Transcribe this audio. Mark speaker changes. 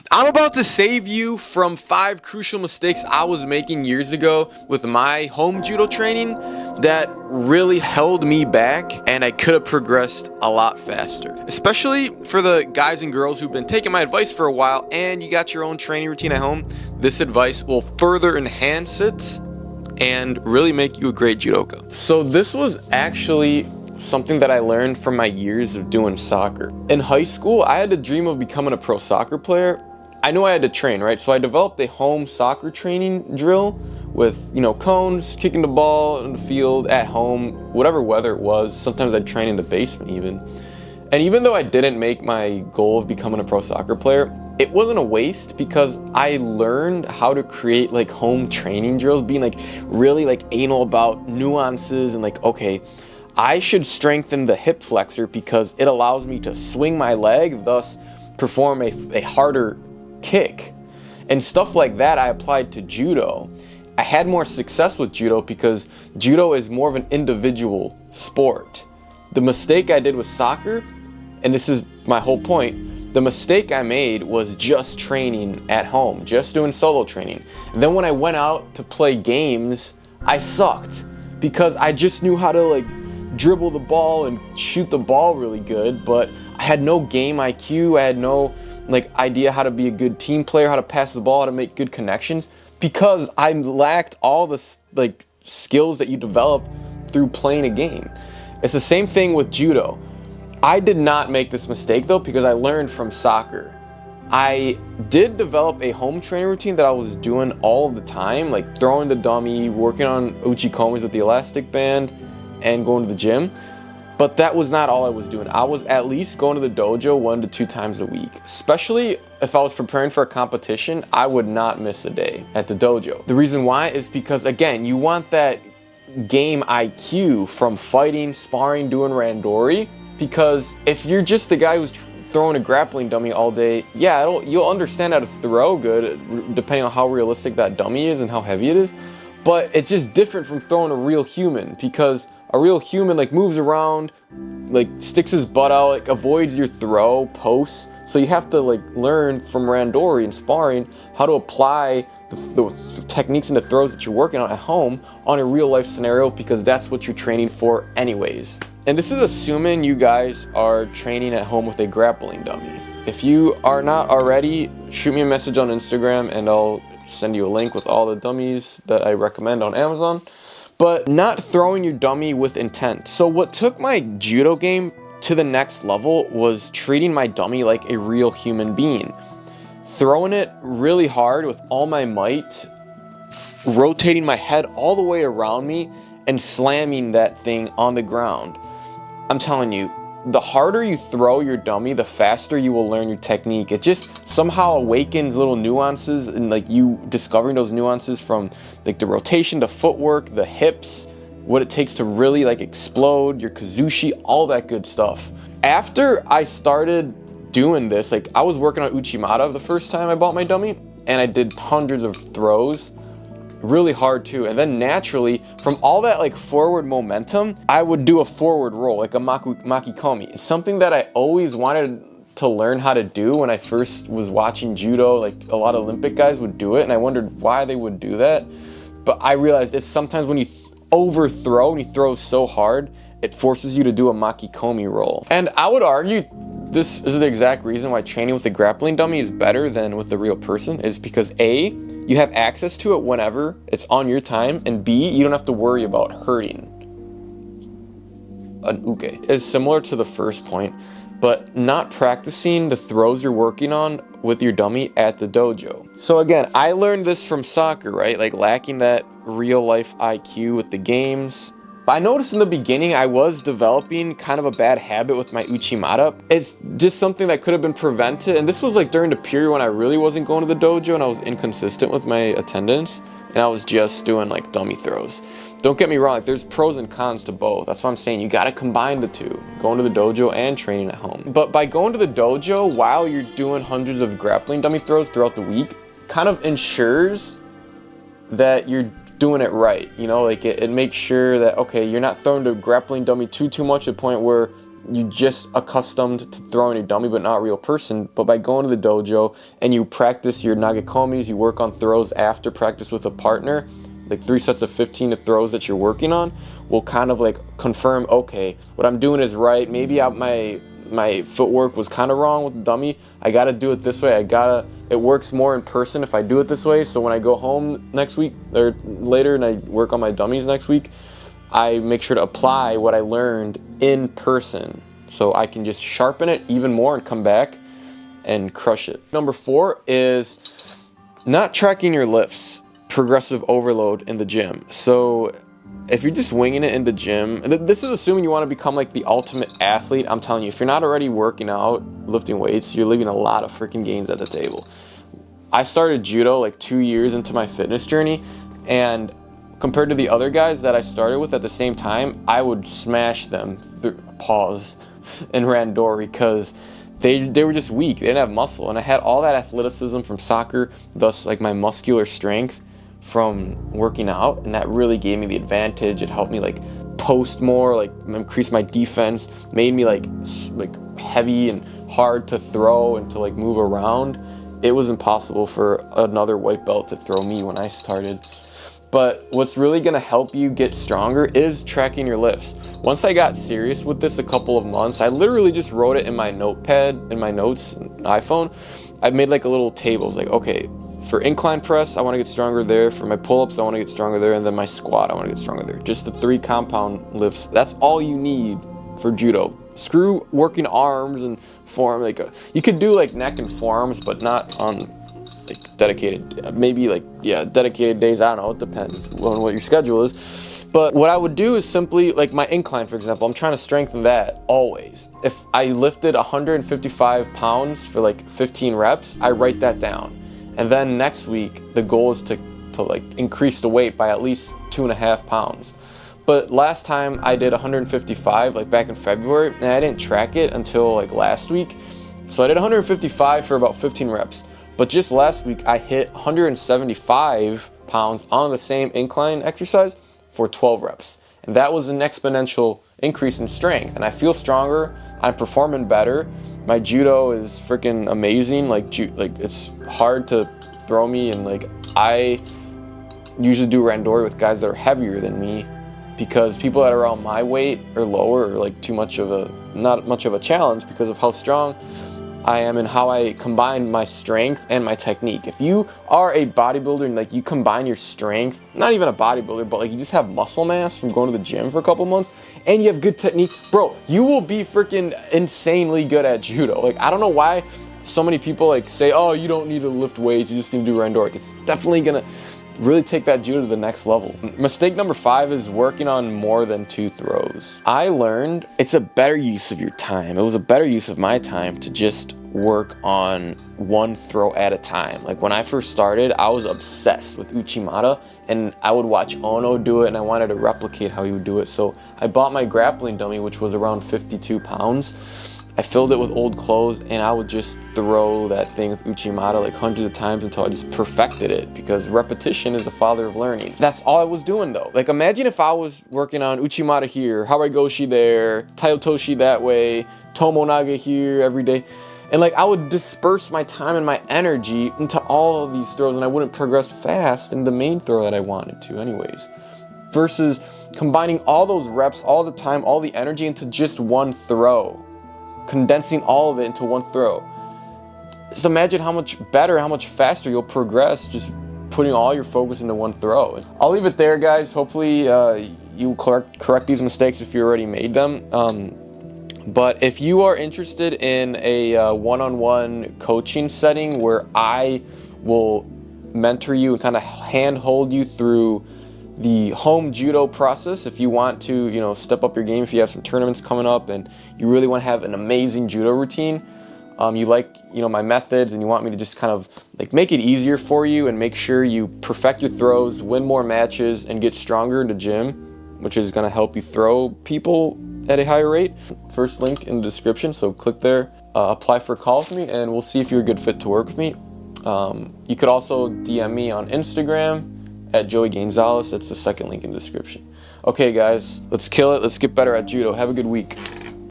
Speaker 1: I'm about to save you from 5 crucial mistakes I was making years ago with my home judo training that really held me back, and I could have progressed a lot faster. Especially for the guys and girls who've been taking my advice for a while and you got your own training routine at home, this advice will further enhance it and really make you a great judoka. So this was actually something that I learned from my years of doing soccer. In high school, I had a dream of becoming a pro soccer player. I knew I had to train, right? So I developed a home soccer training drill with, cones, kicking the ball in the field, at home, whatever weather it was. Sometimes I'd train in the basement even. And even though I didn't make my goal of becoming a pro soccer player, it wasn't a waste because I learned how to create like home training drills, being like really like anal about nuances and like, okay, I should strengthen the hip flexor because it allows me to swing my leg, thus perform a harder kick. And stuff like that I applied to judo. I had more success with judo because judo is more of an individual sport. The mistake I did with soccer, and this is my whole point, the mistake I made was just training at home, just doing solo training. And then when I went out to play games, I sucked because I just knew how to like dribble the ball and shoot the ball really good, but I had no game IQ. I had no idea how to be a good team player, how to pass the ball, how to make good connections, because I lacked all the skills that you develop through playing a game. It's the same thing with judo. I did not make this mistake though because I learned from soccer. I did develop a home training routine that I was doing all of the time, like throwing the dummy, working on uchikomis with the elastic band, and going to the gym. But that was not all I was doing. I was at least going to the dojo 1 to 2 times a week. Especially if I was preparing for a competition, I would not miss a day at the dojo. The reason why is because, again, you want that game IQ from fighting, sparring, doing randori. Because if you're just the guy who's throwing a grappling dummy all day, yeah, you'll understand how to throw good, depending on how realistic that dummy is and how heavy it is. But it's just different from throwing a real human, because a real human moves around, sticks his butt out, avoids your throw, posts. So you have to learn from randori and sparring how to apply the techniques and the throws that you're working on at home on a real life scenario, because that's what you're training for anyways. And this is assuming you guys are training at home with a grappling dummy. If you are not already, shoot me a message on Instagram and I'll send you a link with all the dummies that I recommend on Amazon. But not throwing your dummy with intent. So what took my judo game to the next level was treating my dummy like a real human being. Throwing it really hard with all my might, rotating my head all the way around me, and slamming that thing on the ground. I'm telling you, the harder you throw your dummy, the faster you will learn your technique. It just somehow awakens little nuances, and you discovering those nuances from the rotation, the footwork, the hips, what it takes to really explode, your kazushi, all that good stuff. After I started doing this, I was working on Uchimata the first time I bought my dummy, and I did hundreds of throws, really hard too. And then naturally, from all that forward momentum, I would do a forward roll, like a makikomi. It's something that I always wanted to learn how to do when I first was watching judo. A lot of Olympic guys would do it, and I wondered why they would do that. But I realized it's sometimes when you overthrow and you throw so hard, it forces you to do a makikomi roll. And I would argue this is the exact reason why training with a grappling dummy is better than with a real person, is because A, you have access to it whenever it's on your time, and B, you don't have to worry about hurting. An uke is similar to the first point, but not practicing the throws you're working on with your dummy at the dojo. So again, I learned this from soccer, right? Lacking that real life IQ with the games. I noticed in the beginning I was developing kind of a bad habit with my uchimata. It's just something that could have been prevented, and this was during the period when I really wasn't going to the dojo and I was inconsistent with my attendance, and I was just doing dummy throws. Don't get me wrong, there's pros and cons to both. That's what I'm saying, you gotta combine the two, going to the dojo and training at home. But by going to the dojo while you're doing hundreds of grappling dummy throws throughout the week, kind of ensures that you're doing it right, it makes sure that, okay, you're not throwing the grappling dummy too much to the point where you just accustomed to throwing a dummy but not a real person. But by going to the dojo and you practice your nagekomis, you work on throws after practice with a partner, like 3 sets of 15 of throws that you're working on will kind of like confirm, okay, what I'm doing is right. Maybe my footwork was kind of wrong with the dummy. I gotta do it this way. It works more in person if I do it this way. So when I go home next week or later and I work on my dummies next week, I make sure to apply what I learned in person so I can just sharpen it even more and come back and crush it. Number 4 is not tracking your lifts, progressive overload in the gym. So if you're just winging it in the gym, and this is assuming you want to become like the ultimate athlete, I'm telling you, if you're not already working out, lifting weights, you're leaving a lot of freaking gains at the table. I started judo like 2 years into my fitness journey, and compared to the other guys that I started with at the same time, I would smash them through pause in randori because they were just weak. They didn't have muscle, and I had all that athleticism from soccer, thus like my muscular strength from working out, and that really gave me the advantage. It helped me like post more, like increase my defense, made me like heavy and hard to throw and to like move around. It was impossible for another white belt to throw me when I started. But what's really gonna help you get stronger is tracking your lifts. Once I got serious with this a couple of months, I literally just wrote it in my notepad, in my notes, iPhone. I made like a little table. Like, okay, for incline press, I wanna get stronger there. For my pull-ups, I wanna get stronger there. And then my squat, I wanna get stronger there. Just the 3 compound lifts. That's all you need for judo. Screw working arms and forearm. You could do like neck and forearms, but not on dedicated, maybe dedicated days. I don't know, it depends on what your schedule is. But what I would do is simply, like my incline, for example, I'm trying to strengthen that always. If I lifted 155 pounds for like 15 reps, I write that down. And then next week, the goal is to like increase the weight by at least 2.5 pounds. But last time I did 155, like back in February, and I didn't track it until like last week. So I did 155 for about 15 reps. But just last week, I hit 175 pounds on the same incline exercise for 12 reps. And that was an exponential increase in strength. And I feel stronger. I'm performing better. My judo is freaking amazing. Like it's hard to throw me. And like I usually do randori with guys that are heavier than me, because people that are around my weight or lower are like not much of a challenge because of how strong I am and how I combine my strength and my technique. If you are a bodybuilder and like you combine your strength, not even a bodybuilder, but like you just have muscle mass from going to the gym for a couple months and you have good technique, bro, you will be freaking insanely good at judo. Like, I don't know why so many people like say, oh, you don't need to lift weights, you just need to do randori. It's definitely gonna really take that judo to the next level. Mistake number 5 is working on more than 2 throws. I learned it's a better use of your time. It was a better use of my time to just work on 1 throw at a time. Like when I first started, I was obsessed with Uchimata, and I would watch Ono do it and I wanted to replicate how he would do it. So I bought my grappling dummy, which was around 52 pounds. I filled it with old clothes and I would just throw that thing with Uchimata like hundreds of times until I just perfected it, because repetition is the father of learning. That's all I was doing though. Like imagine if I was working on Uchimata here, Haragoshi there, Taiotoshi that way, Tomonaga here every day. And like I would disperse my time and my energy into all of these throws and I wouldn't progress fast in the main throw that I wanted to anyways. Versus combining all those reps, all the time, all the energy into just 1 throw. Condensing all of it into 1 throw. Just imagine how much better, how much faster you'll progress just putting all your focus into 1 throw. I'll leave it there, guys. Hopefully you correct these mistakes if you already made them. But if you are interested in a one-on-one coaching setting where I will mentor you and kind of handhold you through the home judo process, if you want to, step up your game, if you have some tournaments coming up and you really want to have an amazing judo routine, you like, my methods and you want me to just kind of like make it easier for you and make sure you perfect your throws, win more matches, and get stronger in the gym, which is going to help you throw people at a higher rate. First link in the description, so click there, apply for a call with me, and we'll see if you're a good fit to work with me. You could also DM me on Instagram at Joey Gonzalez. That's the second link in the description. Okay guys, let's kill it. Let's get better at judo. Have a good week.